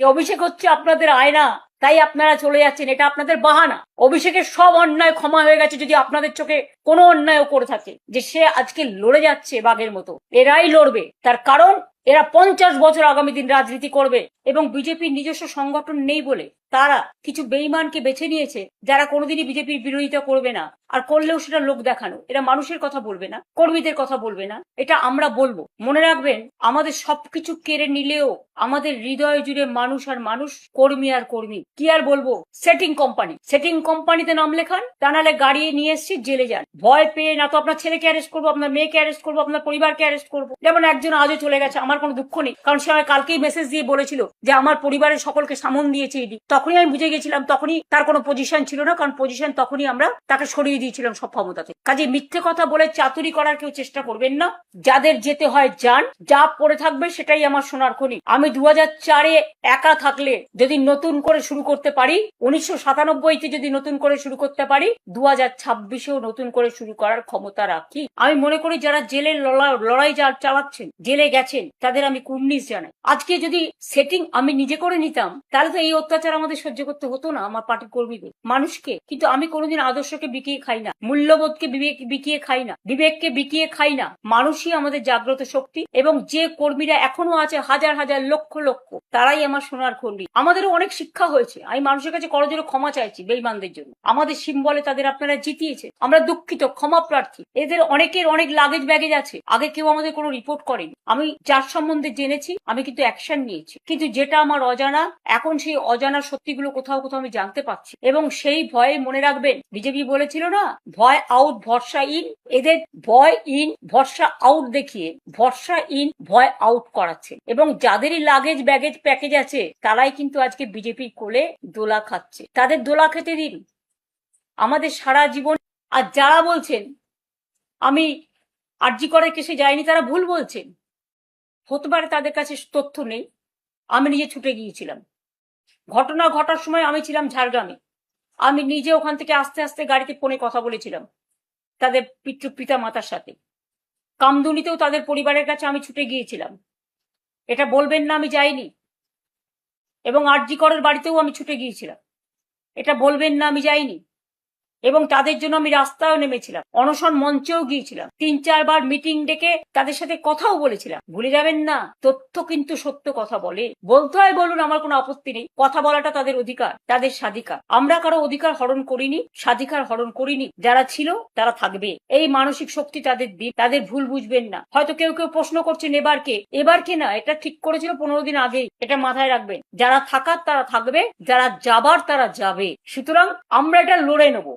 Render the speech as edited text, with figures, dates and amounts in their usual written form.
যে অভিষেক হচ্ছে আপনাদের আয়না, তাই আপনারা চলে যাচ্ছেন, এটা আপনাদের বাহানা। অভিষেকের সব অন্যায় ক্ষমা হয়ে গেছে যদি আপনাদের চোখে কোনো অন্যায়ও করে থাকে, যে সে আজকে লড়ে যাচ্ছে বাঘের মতো। এরাই লড়বে, তার কারণ এরা 50 বছর আগামী দিন রাজনীতি করবে এবং বিজেপির নিজস্ব সংগঠন নেই বলে তারা কিছু বেঈমানকে বেছে নিয়েছে যারা কোনোদিনই বিজেপির বিরোধিতা করবে না, আর করলেও সেটা লোক দেখানো। এরা মানুষের কথা বলবে না, কর্মীদের কথা বলবে না, এটা আমরা বলবো। মনে রাখবেন, আমাদের সবকিছু কেড়ে নিলেও আমাদের হৃদয় জুড়ে মানুষ আর মানুষ, কর্মী আর কর্মী। কি আর বলবো, সেটিং কোম্পানিতে নাম লেখান, তা নাহলে গাড়ি নিয়ে এসছি জেলে যান। ভয় পেয়ে না তো আপনার ছেলেকে অ্যারেস্ট করবো, আপনার মেয়েকে অ্যারেস্ট করবো, আপনার পরিবারকে অ্যারেস্ট করবো। যেমন একজন আজও চলে গেছে, আমার কোনো দুঃখ নেই, কারণ সে আমায় কালকেই মেসেজ দিয়ে বলেছিল যে আমার পরিবারের সকলকে সামন দিয়েছে ইডি। তখনই আমি বুঝে গেছিলাম, তখনই তার কোনো পজিশন ছিল না, কারণ পজিশন তখনই আমরা তাকে সরিয়ে দিয়েছিলাম সব ক্ষমতা থেকে। কাজে মিথ্যে কথা বলে চাতুরি করার কেউ চেষ্টা করবেন না। যাদের যেতে হয় যান, যা পড়ে থাকবে সেটাই আমার সোনার খনি। আমি 2004-এ একা থাকলে যদি নতুন করে শুরু করতে পারি, 1997-তে যদি নতুন করে শুরু করতে পারি, 2026-এও নতুন করে শুরু করার ক্ষমতা রাখি। আমি মনে করি যারা জেলের লড়াই চালাচ্ছেন, জেলে গেছেন, তাদের আমি কুর্নিশ জানাই। আজকে যদি সেটিং আমি নিজে করে নিতাম, তাহলে তো এই অত্যাচার আমাদের সহ্য করতে হতো না, আমার পার্টির কর্মীদের, মানুষকে। কিন্তু আমি কোনোদিন আদর্শকে বিকিয়ে খাই না, মূল্যবোধকে বিকিয়ে খাই না, বিবেককে বিকিয়ে খাই না। মানুষই আমাদের জাগ্রত শক্তি, এবং যে কর্মীরা এখনো আছে হাজার হাজার লক্ষ লক্ষ, তারাই আমার সোনার খন্ডি। আমাদেরও অনেক শিক্ষা হয়েছে, আমি মানুষের কাছে করজোড়ে ক্ষমা চাইছি বেঈমানদের জন্য। আমাদের সিম্বলে তাদের আপনারা জিতিয়েছে, আমরা দুঃখিত, ক্ষমা প্রার্থী। এদের অনেকের অনেক লাগেজ ব্যাগেজ আছে, আগে কেউ আমাদের কোনো রিপোর্ট করেনি। আমি যার সম্বন্ধে জেনেছি আমি কিন্তু অ্যাকশন নিয়েছি, কিন্তু যেটা আমার অজানা, এখন সেই অজানা সত্যিগুলো কোথাও কোথাও আমি জানতে পারছি, এবং সেই ভয়ে মনে রাখবেন, বিজেপি বলেছিল না, ভয় আউট ভরসা ইন। এদের ভয় ইন ভরসা আউট দেখিয়ে ভরসা ইন ভয় আউট করাচ্ছে, এবং যাদেরই লাগেজ ব্যাগেজ প্যাকেজ আছে তারাই কিন্তু আজকে বিজেপির কোলে দোলা খাচ্ছে। তাদের দোলা খেতে দিন, আমাদের সারা জীবন। আর যারা বলছেন আমি আরজি করার কেসে যাইনি, তারা ভুল বলছেন। হতে পারে তাদের কাছে তথ্য নেই, আমি নিজে ছুটে গিয়েছিলাম। ঘটনা ঘটার সময় আমি ছিলাম ঝাড়গ্রামে, আমি নিজে ওখান থেকে আস্তে আস্তে গাড়িতে ফোনে কথা বলেছিলাম তাদের পিতা মাতার সাথে। কামদুনিতেও তাদের পরিবারের কাছে আমি ছুটে গিয়েছিলাম, এটা বলবেন না আমি যাইনি। এবং আরজি করের বাড়িতেও আমি ছুটে গিয়েছিলাম, এটা বলবেন না আমি যাইনি। এবং তাদের জন্য আমি রাস্তায়ও নেমেছিলাম, অনশন মঞ্চেও গিয়েছিলাম, 3-4 বার মিটিং ডেকে তাদের সাথে কথাও বলেছিলাম। ভুলে যাবেন না, তথ্য কিন্তু সত্য কথা বলে। বলতে হয় বলুন, আমার কোনো আপত্তি নেই, কথা বলাটা তাদের অধিকার, তাদের স্বাধিকার। আমরা কারো অধিকার হরণ করিনি, স্বাধিকার হরণ করিনি। যারা ছিল তারা থাকবে, এই মানসিক শক্তি তাদের দিন। তাদের ভুল বুঝবেন না। হয়তো কেউ কেউ প্রশ্ন করছেন এবারকে না, এটা ঠিক করেছিল 15 দিন আগেই, এটা মাথায় রাখবেন। যারা থাকার তারা থাকবে, যারা যাবার তারা যাবে। সুতরাং আমরা এটা লড়ে নেবো।